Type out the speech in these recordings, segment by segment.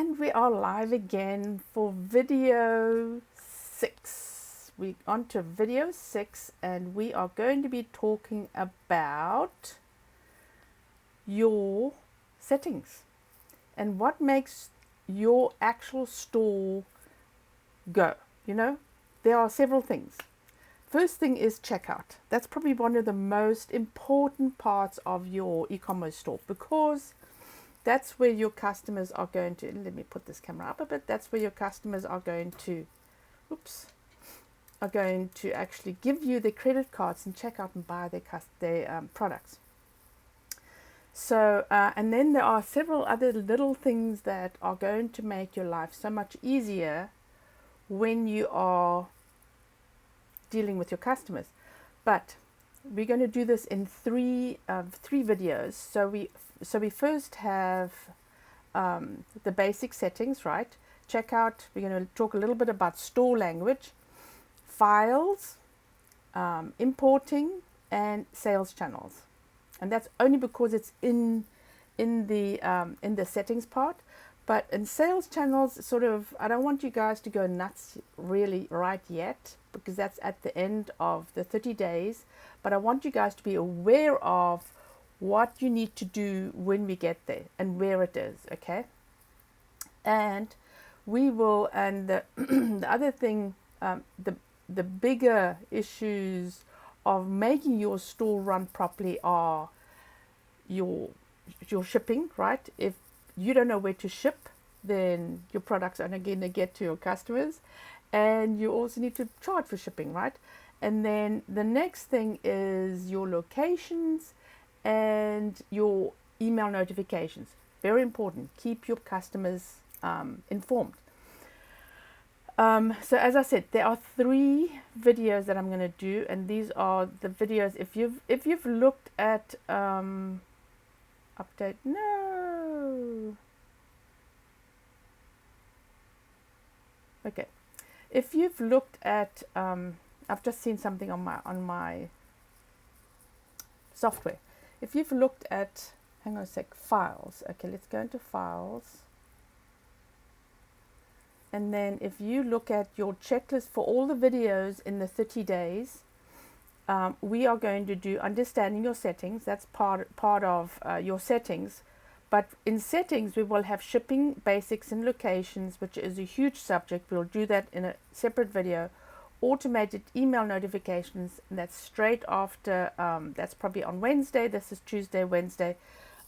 And we are live again for video 6. We're on to video 6, and we are going to be talking about your settings and what makes your actual store go. You know, there are several things. First thing is checkout. That's probably one of the most important parts of your e-commerce store, because that's where your customers are going to, let me put this camera up a bit, that's where your customers are going to, actually give you their credit cards and check out and buy their products. So, and then there are several other little things that are going to make your life so much easier when you are dealing with your customers. But we're going to do this in three videos. So we first have the basic settings, right? Checkout. We're going to talk a little bit about store language, files, importing, and sales channels. And that's only because it's in the settings part. But in sales channels, sort of, I don't want you guys to go nuts really right yet, because that's at the end of the 30 days. But I want you guys to be aware of what you need to do when we get there and where it is, okay? And we will, and the, the other thing, the bigger issues of making your store run properly are your shipping, right? If you don't know where to ship, then your products are not going to get to your customers, and you also need to charge for shipping, right? And then the next thing is your locations and your email notifications. Very important. Keep your customers informed. So as I said, there are 3 videos that I'm going to do, and these are the videos. If you've looked at update, no. Okay, if you've looked at, I've just seen something on my software. If you've looked at, hang on a sec, files. Okay, let's go into files. And then if you look at your checklist for all the videos in the 30 days, we are going to do understanding your settings. That's part of your settings. But in settings, we will have shipping, basics, and locations, which is a huge subject. We'll do that in a separate video. Automated email notifications, and that's straight after, that's probably on Wednesday. This is Tuesday, Wednesday.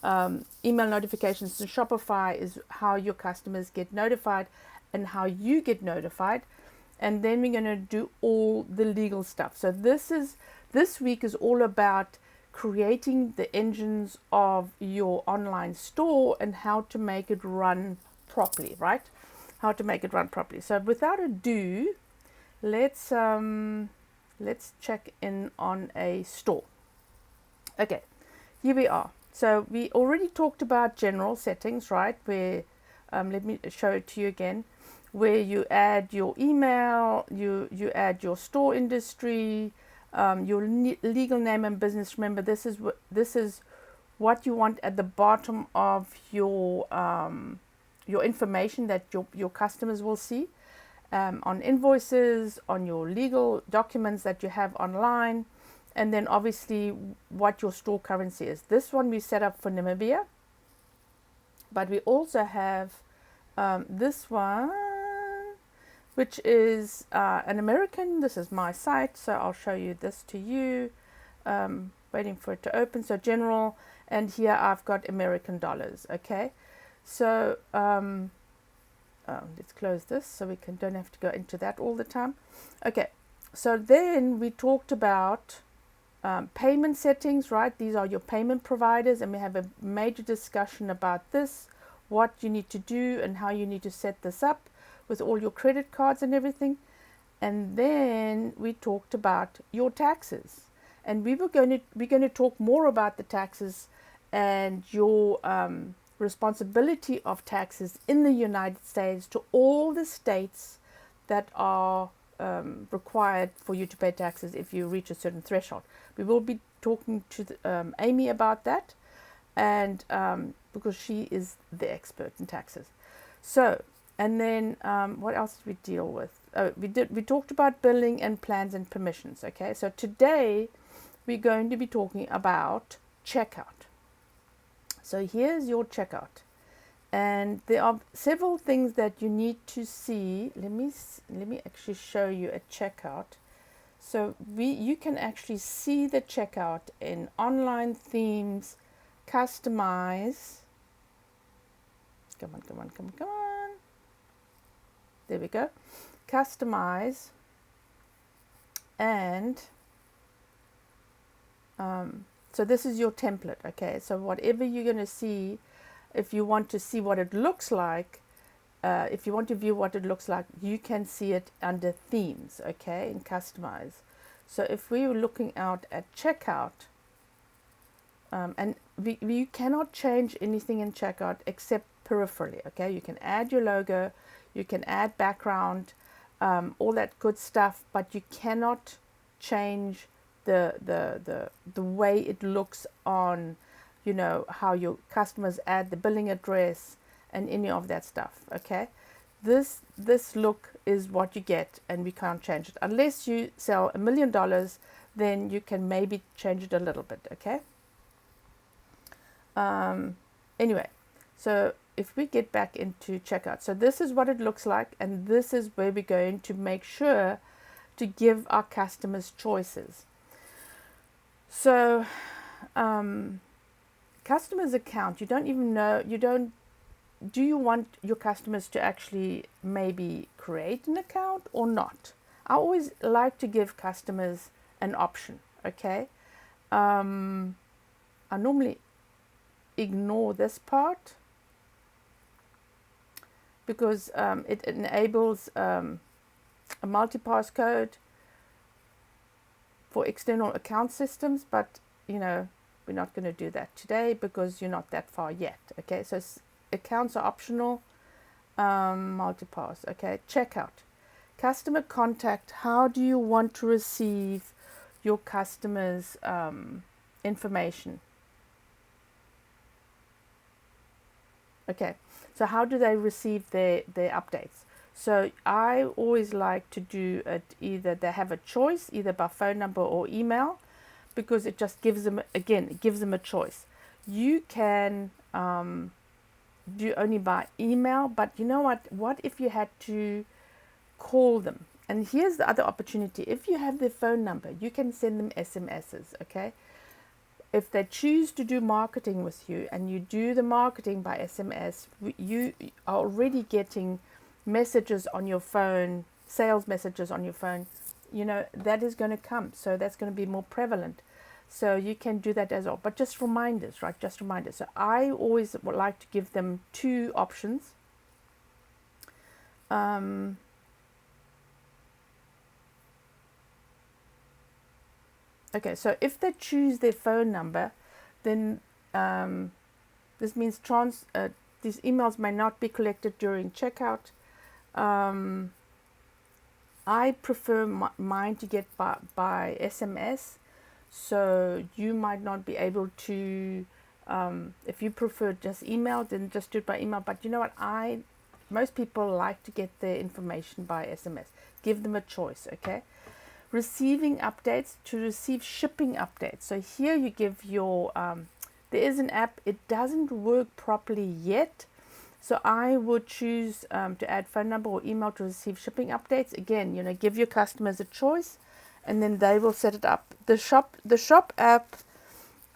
Email notifications to Shopify is how your customers get notified and how you get notified. And then we're going to do all the legal stuff. So this week is all about creating the engines of your online store and how to make it run properly, right? How to make it run properly. So without ado, let's check in on a store. Okay, here we are. So we already talked about general settings, right? Where let me show it to you again, where you add your email, you add your store industry, your legal name and business. Remember, this is what you want at the bottom of your information that your customers will see, on invoices, on your legal documents that you have online, and then obviously what your store currency is. This one we set up for Namibia, but we also have this one, which is an American. This is my site, so I'll show you this to you. Waiting for it to open. So general, and here I've got American dollars. Okay, so let's close this so we don't have to go into that all the time. Okay, so then we talked about payment settings, right? These are your payment providers, and we have a major discussion about this, what you need to do and how you need to set this up with all your credit cards and everything. And then we talked about your taxes, and we're going to talk more about the taxes and your responsibility of taxes in the United States to all the states that are required for you to pay taxes if you reach a certain threshold. We will be talking to Amy about that, and because she is the expert in taxes. So, and then what else did we deal with? Oh, we talked about billing and plans and permissions. Okay, so today we're going to be talking about checkout. So here's your checkout, and there are several things that you need to see. Let me actually show you a checkout. So you can actually see the checkout in online themes, customize. Come on. There we go. Customize, and so this is your template. Okay, so whatever you're going to see, if you want to see what it looks like, if you want to view what it looks like, you can see it under themes, okay, and customize. So if we were looking out at checkout, and you cannot change anything in checkout except peripherally, okay? You can add your logo, you can add background, all that good stuff, but you cannot change the way it looks on, you know, how your customers add the billing address and any of that stuff, okay? This look is what you get, and we can't change it unless you sell $1 million. Then you can maybe change it a little bit, okay? Anyway, so if we get back into checkout, so this is what it looks like, and this is where we're going to make sure to give our customers choices. So customers account, you don't even know, do you want your customers to actually maybe create an account or not? I always like to give customers an option, okay? I normally ignore this part because it enables a multi-pass code for external account systems, but you know, we're not going to do that today because you're not that far yet, okay? So accounts are optional. Multi-pass, okay? Checkout, customer contact. How do you want to receive your customers' information? Okay, so how do they receive their updates? So I always like to do it either they have a choice, either by phone number or email, because it just gives them, again, it gives them a choice. You can do only by email, but you know what if you had to call them? And here's the other opportunity. If you have their phone number, you can send them SMSs, okay? If they choose to do marketing with you and you do the marketing by SMS, you are already getting messages on your phone, sales messages on your phone. You know, that is going to come. So that's going to be more prevalent. So you can do that as well. But just reminders, right? Just reminders. So I always would like to give them two options. Okay, so if they choose their phone number, then this means these emails may not be collected during checkout. I prefer mine to get by SMS, so you might not be able to. If you prefer just email, then just do it by email. But you know what? Most people like to get their information by SMS. Give them a choice, okay? Receiving updates, to receive shipping updates. So here you give your, there is an app, it doesn't work properly yet. So I would choose to add phone number or email to receive shipping updates. Again, you know, give your customers a choice and then they will set it up. The shop app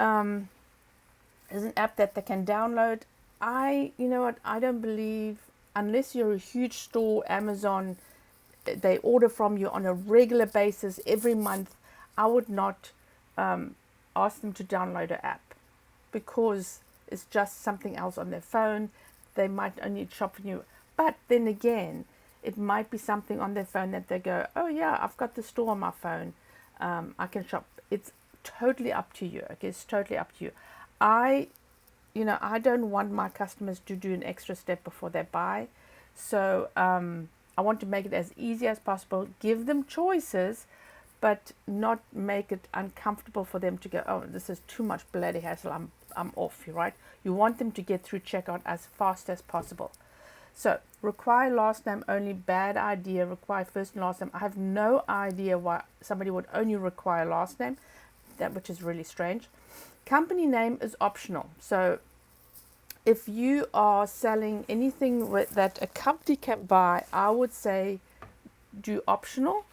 is an app that they can download. You know what, I don't believe, unless you're a huge store, Amazon, they order from you on a regular basis every month, I would not ask them to download an app because it's just something else on their phone. They might only shop from you. But then again, it might be something on their phone that they go, oh yeah, I've got the store on my phone. I can shop. It's totally up to you. Okay, it's totally up to you. I don't want my customers to do an extra step before they buy. So I want to make it as easy as possible, give them choices, but not make it uncomfortable for them to go, oh, this is too much bloody hassle, I'm off, right? You want them to get through checkout as fast as possible. So require last name only, bad idea. Require first and last name. I have no idea why somebody would only require last name, which is really strange. Company name is optional. So if you are selling anything that a company can buy, I would say do optional.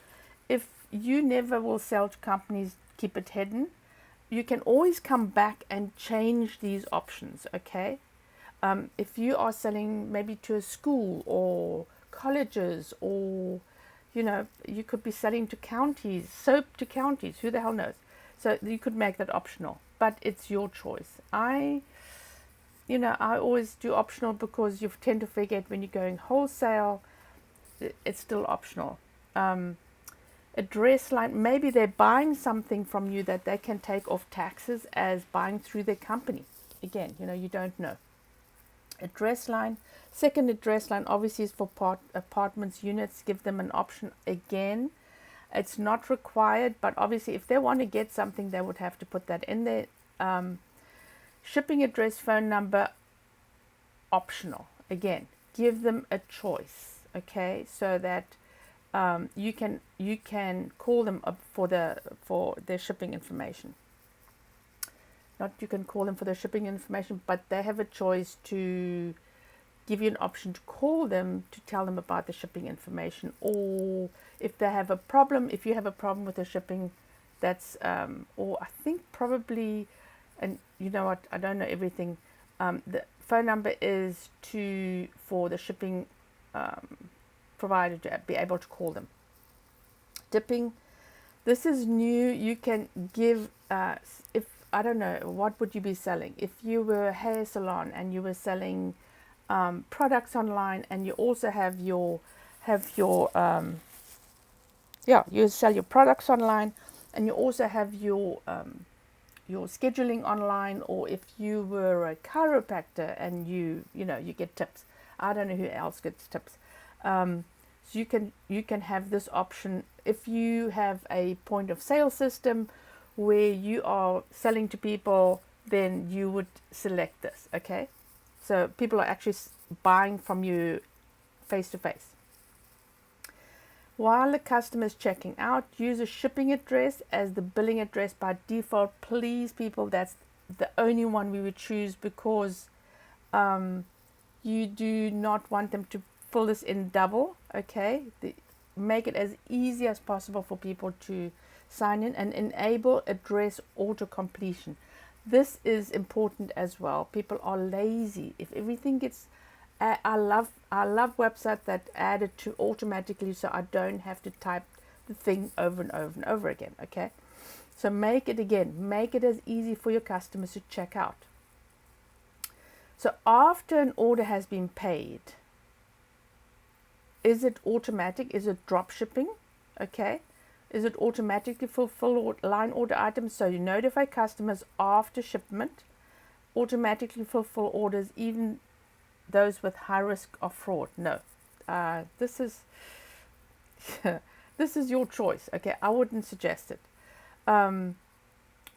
If you never will sell to companies, keep it hidden. You can always come back and change these options, okay? If you are selling maybe to a school or colleges, or you could be selling to counties, soap to counties, who the hell knows? So you could make that optional, but it's your choice. I always do optional because you tend to forget when you're going wholesale, it's still optional. Address line, maybe they're buying something from you that they can take off taxes as buying through their company. Again, you don't know. Address line, second address line obviously is for apartments, units. Give them an option again. It's not required, but obviously if they want to get something, they would have to put that in there. Shipping address, phone number, optional. Again, give them a choice, okay, so that you can call them up for their shipping information. Not you can call them for their shipping information, but they have a choice to give you an option to call them to tell them about the shipping information, or if they have a problem, if you have a problem with the shipping, that's or I think probably, and you know what, I don't know everything. The phone number is for the shipping provider to be able to call them. Tipping, this is new. You can give if I don't know, what would you be selling if you were a hair salon and you were selling products online, and you also have your you sell your products online, and you also have your scheduling online, or if you were a chiropractor and you get tips. I don't know who else gets tips. So you can have this option if you have a point of sale system where you are selling to people. Then you would select this, okay? So people are actually buying from you face to face. While the customer is checking out, use a shipping address as the billing address by default. Please, people, that's the only one we would choose, because you do not want them to fill this in double, okay? Make it as easy as possible for people to sign in, and enable address auto completion. This is important as well. People are lazy. If everything gets I love websites that add it to automatically, so I don't have to type the thing over and over and over again, okay? So make it as easy for your customers to check out. So after an order has been paid, is it automatic? Is it drop shipping? Okay. Is it automatically fulfill line order items? So you notify customers after shipment, automatically fulfill orders, even those with high risk of fraud. No, this is this is your choice. Okay, I wouldn't suggest it.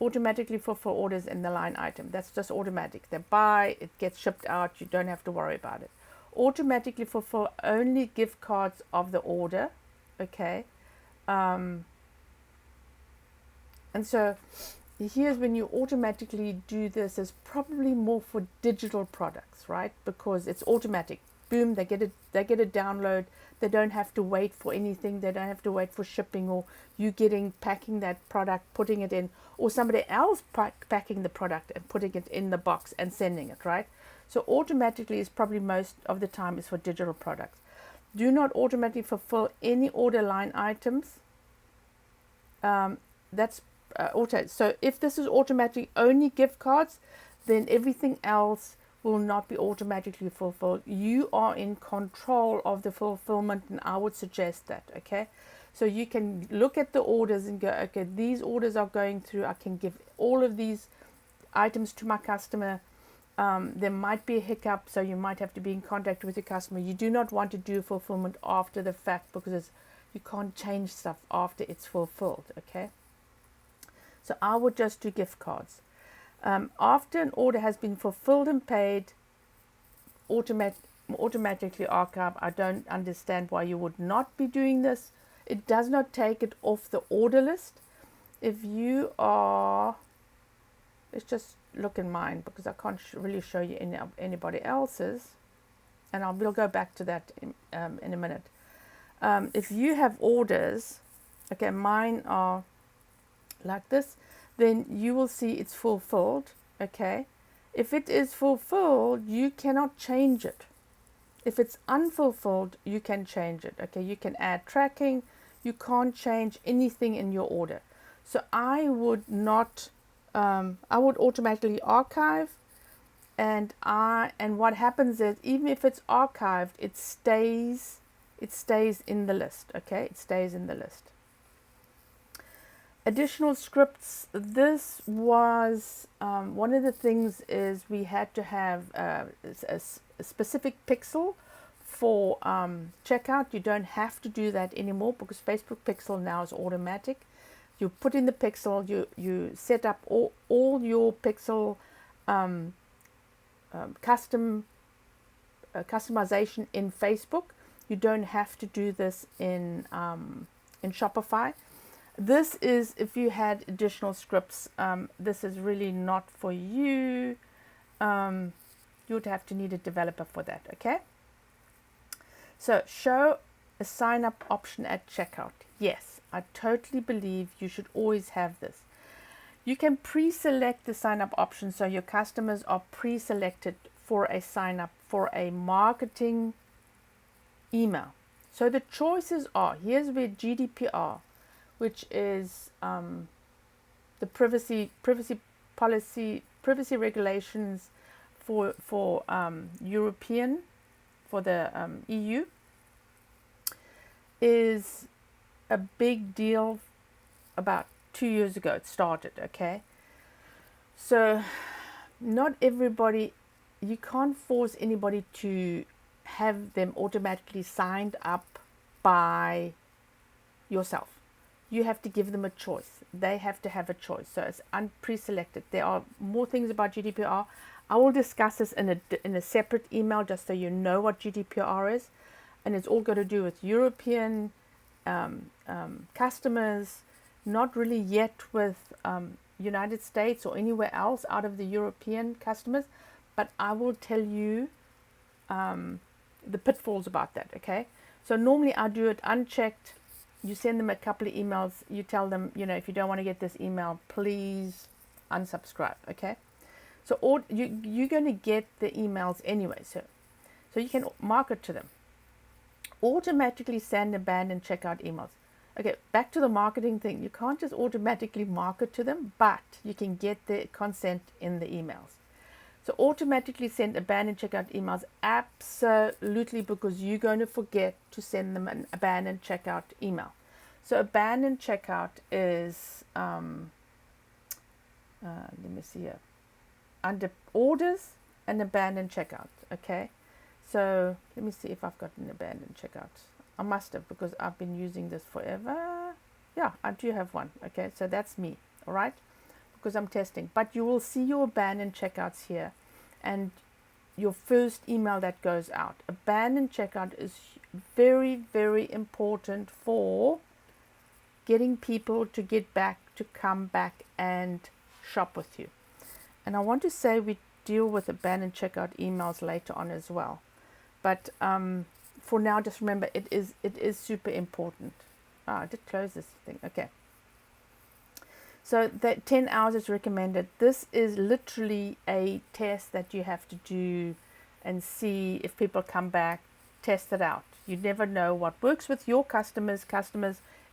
Automatically fulfill orders in the line item. That's just automatic. They buy, it gets shipped out. You don't have to worry about it. Automatically fulfill only gift cards of the order. Okay, and so here's when you automatically do this, is probably more for digital products, right? Because it's automatic. Boom, they get a download. They don't have to wait for anything. They don't have to wait for shipping, or you packing that product, putting it in, or somebody else packing the product and putting it in the box and sending it, right? So automatically is probably most of the time is for digital products. Do not automatically fulfill any order line items. That's auto. So if this is automatic only gift cards, then everything else will not be automatically fulfilled. You are in control of the fulfillment, and I would suggest that, okay? So you can look at the orders and go, okay, these orders are going through. I can give all of these items to my customer. There might be a hiccup, so you might have to be in contact with your customer. You do not want to do fulfillment after the fact, because you can't change stuff after it's fulfilled, okay? So I would just do gift cards. After an order has been fulfilled and paid, automatically archive. I don't understand why you would not be doing this. It does not take it off the order list. If you are, let's just look in mine because I can't really show you anybody else's, and we'll go back to that in a minute. If you have orders, okay, mine are like this, then you will see it's fulfilled, okay? If it is fulfilled, you cannot change it. If it's unfulfilled, you can change it, okay? You can add tracking. You can't change anything in your order. So I would not, I would automatically archive, and what happens is, even if it's archived, it stays in the list, okay? It stays in the list. Additional scripts. This was one of the things is we had to have a specific pixel for checkout. You don't have to do that anymore because Facebook Pixel now is automatic. You put in the pixel, you set up all your pixel customization in Facebook. You don't have to do this in Shopify. This is if you had additional scripts. This is really not for you. You would have to need a developer for that, okay? So show a sign up option at checkout. Yes, I totally believe you should always have this. You can pre-select the sign up option so your customers are pre-selected for a sign up for a marketing email. So the choices are, here's where GDPR, which is the privacy policy, privacy regulations for European, for the EU, is a big deal. About 2 years ago it started, okay? So not everybody, you can't force anybody to have them automatically signed up by yourself. You have to give them a choice. They have to have a choice. So it's pre-selected. There are more things about GDPR. I will discuss this in a separate email just so you know what GDPR is. And it's all got to do with European customers, not really yet with United States or anywhere else out of the European customers. But I will tell you the pitfalls about that, okay? So normally I do it unchecked. You send them a couple of emails. You tell them, if you don't want to get this email, please unsubscribe, okay? So you're going to get the emails anyway. So you can market to them. Automatically send, abandon, checkout emails. Okay, back to the marketing thing. You can't just automatically market to them, but you can get the consent in the emails. So automatically send, abandon, checkout emails, absolutely, because you're going to forget to send them an abandon checkout email. So abandon checkout is, let me see here, under orders and abandon checkout, okay? So let me see if I've got an abandon checkout. I must have, because I've been using this forever. Yeah, I do have one, okay? So that's me, all right? Because I'm testing. But you will see your abandoned checkouts here and your first email that goes out. Abandoned checkout is very, very important for getting people to get back, to come back and shop with you. And I want to say we deal with abandoned checkout emails later on as well. But for now, just remember, it is super important. I did close this thing. Okay. So that 10 hours is recommended. This is literally a test that you have to do and see if people come back, test it out. You never know what works with your customers.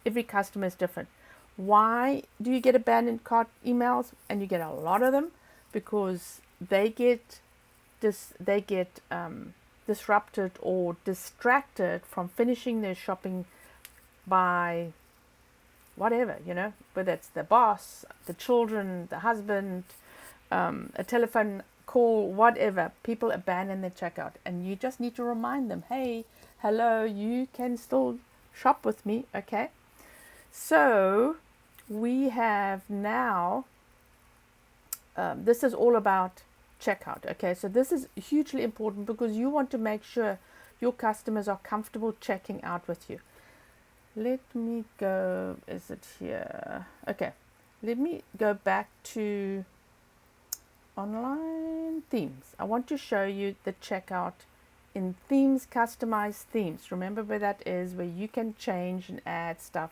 Every customer is different. Why do you get abandoned cart emails? And you get a lot of them because they get disrupted or distracted from finishing their shopping by whatever, whether it's the boss, the children, the husband, a telephone call, whatever. People abandon their checkout, and you just need to remind them, hey, hello, you can still shop with me, okay? So we have now, this is all about checkout. Okay, so this is hugely important because you want to make sure your customers are comfortable checking out with you. Let me go, is it here? Okay, let me go back to online themes. I want to show you the checkout in themes, customized themes. Remember where that is, where you can change and add stuff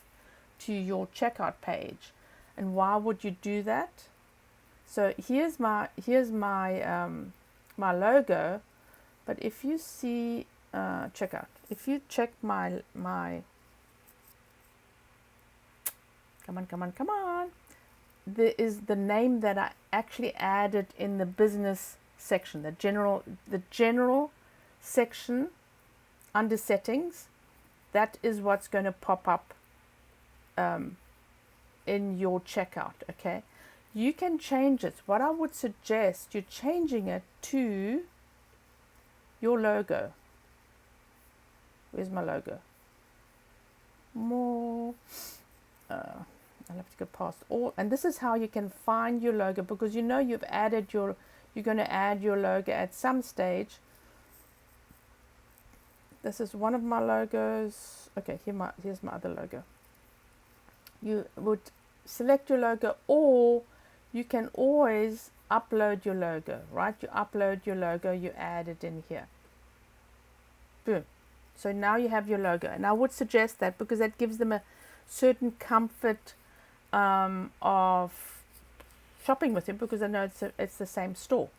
to your checkout page. And why would you do that? So here's my my logo, but if you see checkout, if you check my come on, there is the name that I actually added in the business section, the general section under settings. That is what's going to pop up in your checkout. Okay, you can change it. What I would suggest, you're changing it to your logo. Where's my logo? More. I'll have to go past all, and this is how you can find your logo, because you know you're going to add your logo at some stage. This is one of my logos. Okay, here's my other logo. You would select your logo, or you can always upload your logo, right? You upload your logo, you add it in here. Boom. So now you have your logo, and I would suggest that because that gives them a certain comfort of shopping with you, because I know it's the same store.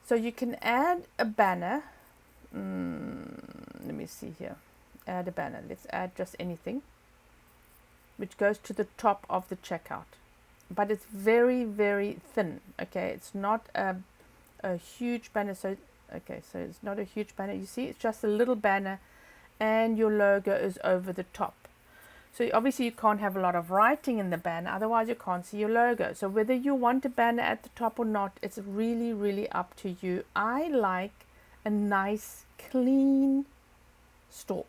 So you can add a banner. Let me see here. Add a banner. Let's add just anything, which goes to the top of the checkout. But it's very, very thin. Okay, it's not a huge banner. So it's not a huge banner. You see, it's just a little banner, and your logo is over the top. So obviously you can't have a lot of writing in the banner, otherwise you can't see your logo. So whether you want a banner at the top or not, it's really, really up to you. I like a nice, clean store.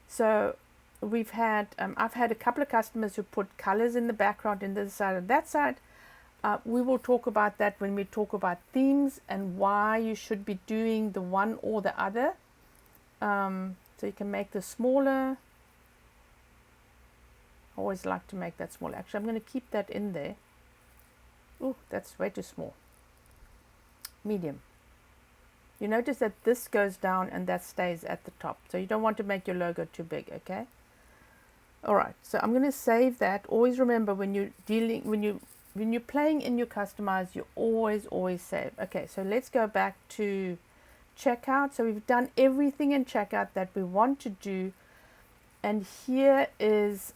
So I've had a couple of customers who put colors in the background in this side and that side. We will talk about that when we talk about themes and why you should be doing the one or the other. So you can make this smaller. I always like to make that smaller. Actually, I'm going to keep that in there. Oh, that's way too small. Medium. You notice that this goes down and that stays at the top. So you don't want to make your logo too big, okay? All right. So I'm going to save that. Always remember when you're playing in your customize, you always save. Okay. So let's go back to checkout. So we've done everything in checkout that we want to do. And here is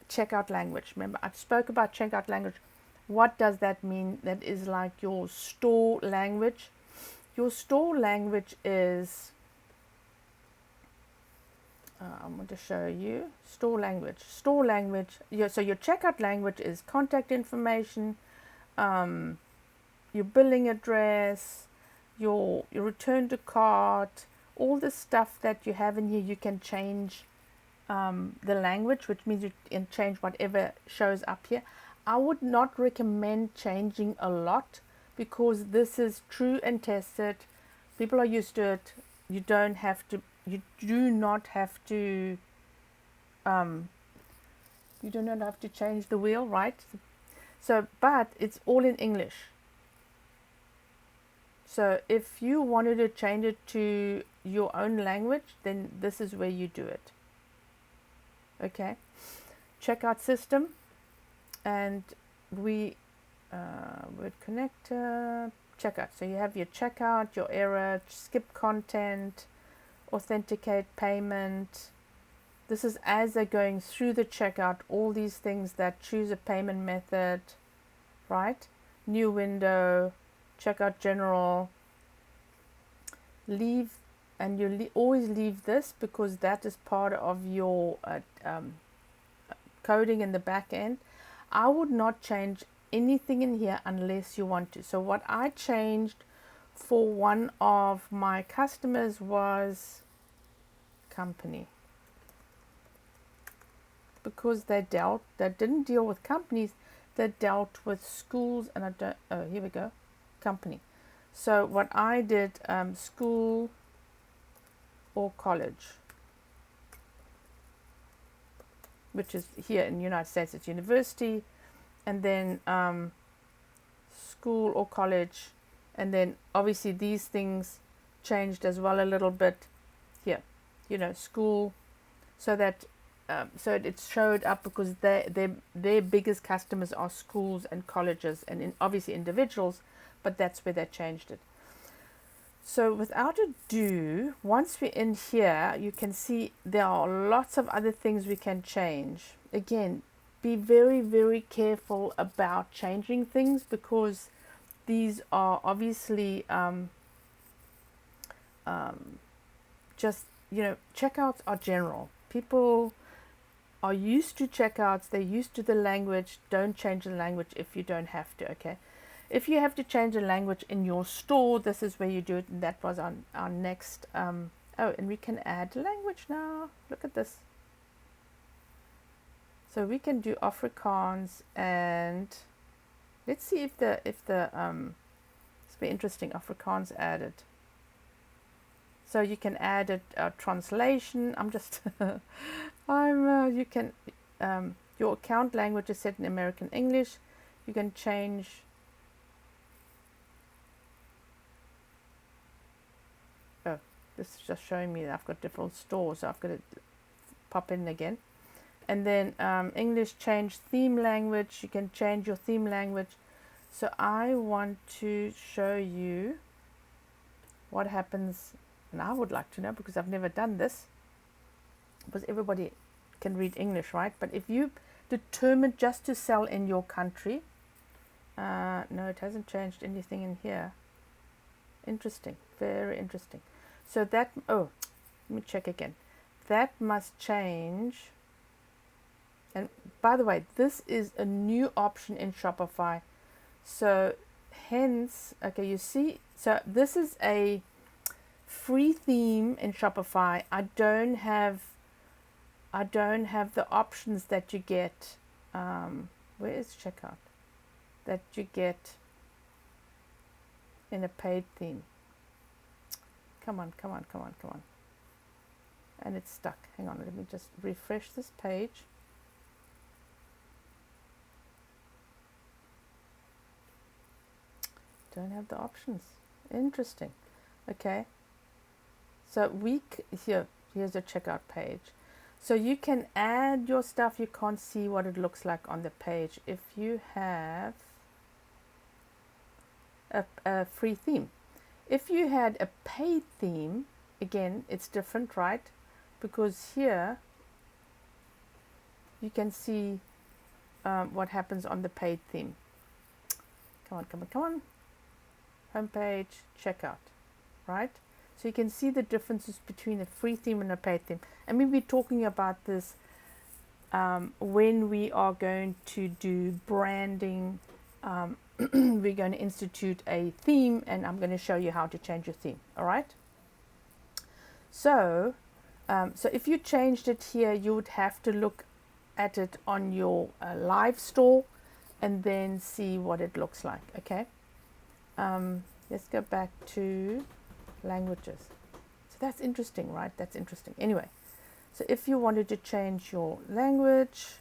checkout language. Remember, I spoke about checkout language. What does that mean? That is like your store language. Your store language is, I'm going to show you store language. Store language. So your checkout language is contact information, your billing address, your return to cart. All the stuff that you have in here, you can change the language, which means you can change whatever shows up here. I would not recommend changing a lot because this is true and tested. People are used to it. You do not have to change the wheel, right? So, but it's all in English. So if you wanted to change it to your own language, then this is where you do it. Okay, checkout system, and word connector, checkout. So you have your checkout, your error, skip content, authenticate payment. This is as they're going through the checkout, all these things that choose a payment method, right? New window, checkout general. Leave, and you always leave this because that is part of your coding in the back end. I would not change anything in here unless you want to. So what I changed for one of my customers was company, because they didn't deal with companies, they dealt with schools, and here we go. company. So what I did, school or college, which is here in the United States, it's university, and then school or college, and then obviously these things changed as well a little bit here, school, so that so it showed up because their biggest customers are schools and colleges and obviously individuals, but that's where they changed it. So without ado, once we're in here, you can see there are lots of other things we can change. Again, be very, very careful about changing things because these are obviously just, checkouts are general. People are used to checkouts. They're used to the language. Don't change the language if you don't have to, okay? If you have to change a language in your store, this is where you do it. And that was on our next. Oh, and we can add language now. Look at this. So we can do Afrikaans, and let's see if the it's be interesting. Afrikaans added. So you can add a translation. You can your account language is set in American English. You can change. Oh, this is just showing me that I've got different stores, so I've got to pop in again. And then English, change theme language. You can change your theme language. So I want to show you what happens, and I would like to know because I've never done this, because everybody can read English, right? But if you determined just to sell in your country, no, it hasn't changed anything in here. Interesting, very interesting. So that, let me check again. That must change. And by the way, this is a new option in Shopify. So hence, okay, you see, so this is a free theme in Shopify. I don't have the options that you get. Where is checkout? That you get in a paid theme. Come on. And it's stuck. Hang on, let me just refresh this page. Don't have the options. Interesting. Okay. So here's the checkout page. So you can add your stuff. You can't see what it looks like on the page if you have a free theme. If you had a paid theme, again, it's different, right? Because here you can see what happens on the paid theme. Come on. Homepage, checkout, right? So you can see the differences between a free theme and a paid theme. And we'll be talking about this when we are going to do branding. We're going to institute a theme, and I'm going to show you how to change your theme. All right. So if you changed it here, you would have to look at it on your live store and then see what it looks like. Okay. Let's go back to languages. So that's interesting, right? That's interesting. Anyway, so if you wanted to change your language,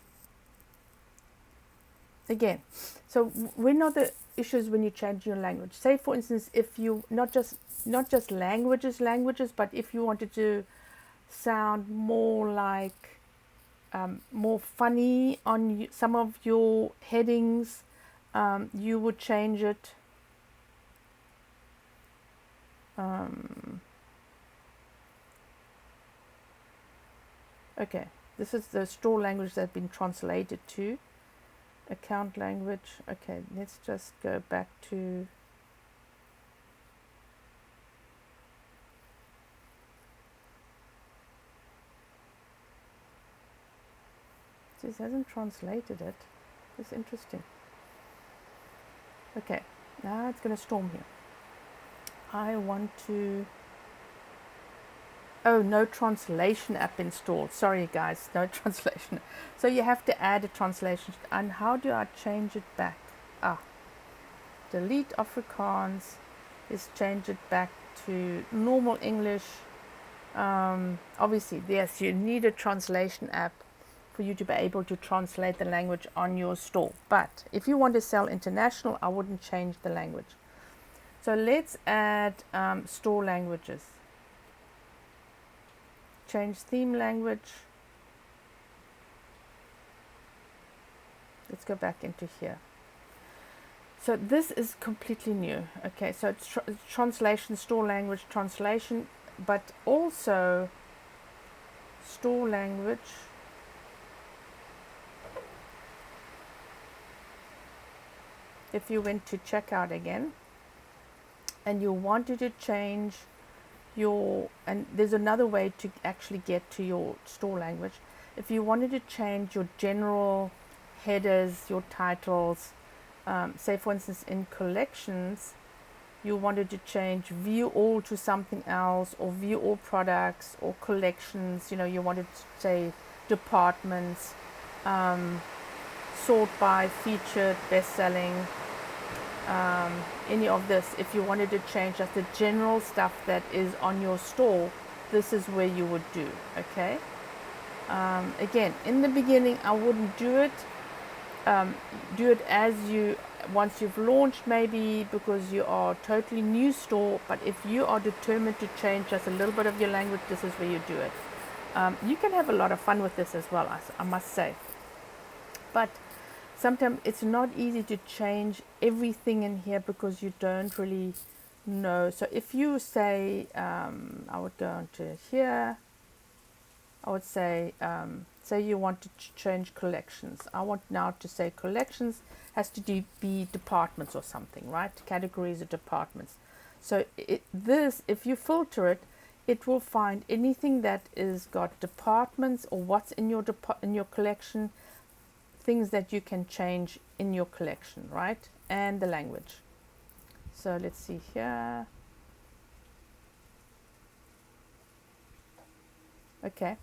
again, so when are the issues when you change your language? Say, for instance, if you not just languages, but if you wanted to sound more like more funny on some of your headings, you would change it. Okay, this is the store language that's been translated to account language. Okay, let's just go back to this hasn't translated it. It's interesting. Okay, now it's going to storm here. I want to. Oh, no translation app installed. Sorry, guys, no translation. So you have to add a translation. And how do I change it back? delete Afrikaans, let's change it back to normal English. Obviously, yes, you need a translation app for you to be able to translate the language on your store. But if you want to sell international, I wouldn't change the language. So let's add store languages. Change theme language. Let's go back into here. So this is completely new. Okay, so it's translation, store language, translation, but also store language. If you went to checkout again and you wanted to change your, and there's another way to actually get to your store language. If you wanted to change your general headers, your titles, say for instance in collections, you wanted to change view all to something else, or view all products, or collections, you know, you wanted to say departments, sort by featured, best-selling, any of this. If you wanted to change just the general stuff that is on your store, this is where you would do. Okay, again, in the beginning I wouldn't do it. Do it as you, once you've launched, maybe because you are a totally new store. But if you are determined to change just a little bit of your language, this is where you do it. You can have a lot of fun with this as well, I must say. But sometimes it's not easy to change everything in here because you don't really know. So if you say, I would go into here, I would say, say you want to change collections. I want now to say collections has to be departments or something, right? Categories of departments. So this, if you filter it, it will find anything that is got departments or what's in your collection, things that you can change in your collection, right? And the language. So let's see here. Okay.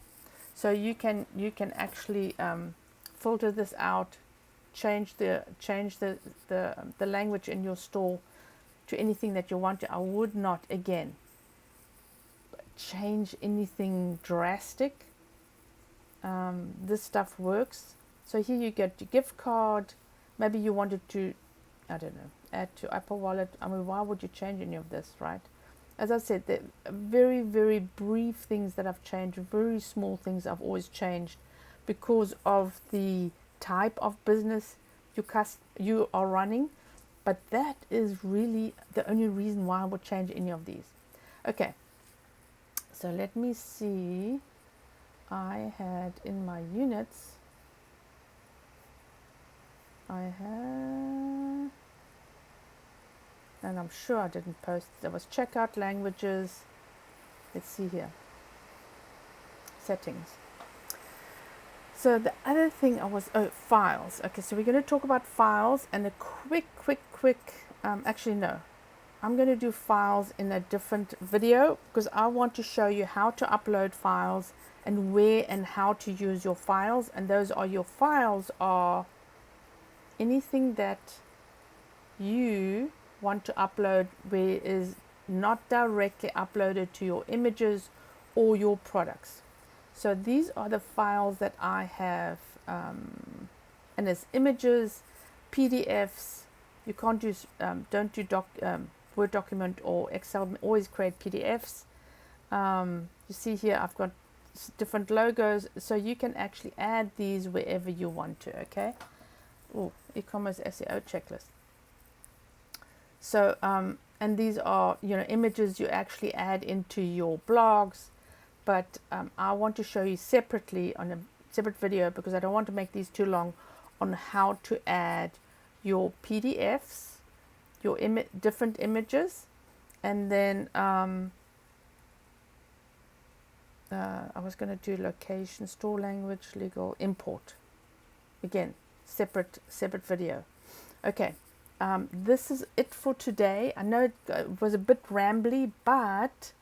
So you can actually filter this out, change the language in your store to anything that you want to. I would not again change anything drastic. This stuff works. So here you get your gift card. Maybe you wanted to, I don't know, add to Apple Wallet. I mean, why would you change any of this, right? As I said, the very, very brief things that I've changed, very small things I've always changed because of the type of business you are running. But that is really the only reason why I would change any of these. Okay, so let me see. I had in my units, and I'm sure I didn't post, there was checkout languages. Let's see here, settings. So the other thing files. Okay, so we're going to talk about files and a quick, actually no, I'm going to do files in a different video because I want to show you how to upload files and where and how to use your files. And those are your files are anything that you want to upload where is not directly uploaded to your images or your products. So these are the files that I have, and it's images, PDFs. You can't use, don't do Word document or Excel. Always create PDFs. You see here I've got different logos, so you can actually add these wherever you want to. Okay. Oh, e-commerce SEO checklist. So and these are, you know, images you actually add into your blogs, but I want to show you separately on a separate video because I don't want to make these too long, on how to add your PDFs, your different images, and then I was going to do location, store language, legal, import. Again, separate video. Okay. This is it for today. I know it was a bit rambly, but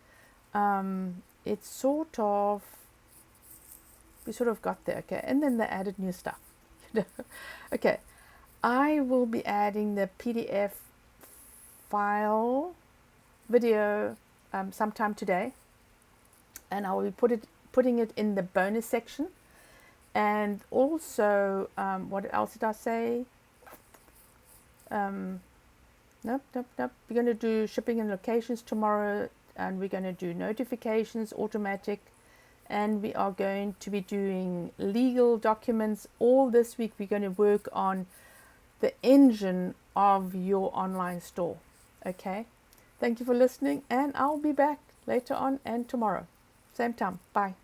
it's we sort of got there. Okay, and then they added new stuff. Okay, I will be adding the PDF file video sometime today, and I will be putting it in the bonus section. And also, what else did I say? Nope. We're going to do shipping and locations tomorrow, and we're going to do notifications, automatic, and we are going to be doing legal documents. All this week we're going to work on the engine of your online store. Okay, thank you for listening, and I'll be back later on and tomorrow, same time. Bye.